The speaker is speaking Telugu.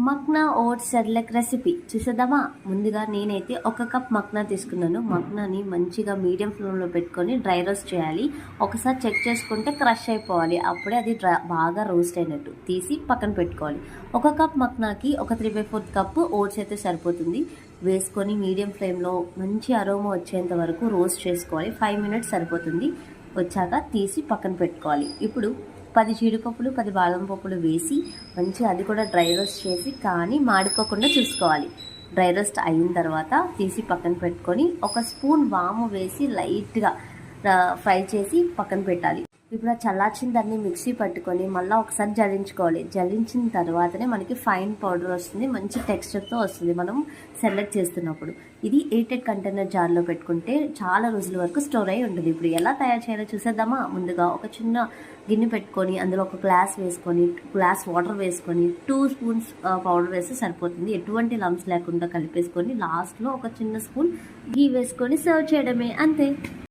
మక్నా ఓట్స్ సెర్లెక్ రెసిపీ చూసేద్దామా. ముందుగా నేనైతే 1 కప్ మక్నా తీసుకున్నాను. మక్నాని మంచిగా మీడియం ఫ్లేమ్లో పెట్టుకొని డ్రై రోస్ట్ చేయాలి. ఒకసారి చెక్ చేసుకుంటే క్రష్ అయిపోవాలి, అప్పుడే అది బాగా రోస్ట్ అయినట్టు. తీసి పక్కన పెట్టుకోవాలి. 1 కప్ మక్నాకి ఒక 3/4 కప్ ఓట్స్ అయితే సరిపోతుంది. వేసుకొని మీడియం ఫ్లేమ్లో మంచి అరోమా వచ్చేంత వరకు రోస్ట్ చేసుకోవాలి. 5 మినిట్స్ సరిపోతుంది. వచ్చాక తీసి పక్కన పెట్టుకోవాలి. ఇప్పుడు 10 జీడిపప్పులు 10 బాదం పప్పులు వేసి మంచిగా అది కూడా డ్రై రోస్ట్ చేసి కానీ మాడిపోకుండా చూసుకోవాలి. డ్రై రోస్ట్ అయిన తర్వాత తీసి పక్కన పెట్టుకొని 1 స్పూన్ వాము వేసి లైట్గా ఫ్రై చేసి పక్కన పెట్టాలి. ఇప్పుడు ఆ చల్లార్చిన దాన్ని మిక్సీ పట్టుకొని మళ్ళీ ఒకసారి జల్లించుకోవాలి. జల్లించిన తర్వాతనే మనకి ఫైన్ పౌడర్ వస్తుంది, మంచి టెక్స్చర్తో వస్తుంది మనం సెలెక్ట్ చేస్తున్నప్పుడు. ఇది ఎయిటెడ్ కంటైనర్ జార్లో పెట్టుకుంటే చాలా రోజుల వరకు స్టోర్ అయి ఉంటుంది. ఇప్పుడు ఎలా తయారు చేయాలో చూసేద్దామా. ముందుగా ఒక చిన్న గిన్నె పెట్టుకొని అందులో ఒక గ్లాస్ వేసుకొని గ్లాస్ వాటర్ వేసుకొని 2 స్పూన్స్ పౌడర్ వేస్తే సరిపోతుంది. ఎటువంటి లంప్స్ లేకుండా కలిపేసుకొని లాస్ట్లో ఒక చిన్న స్పూన్ ఘీ వేసుకొని సర్వ్ చేయడమే, అంతే.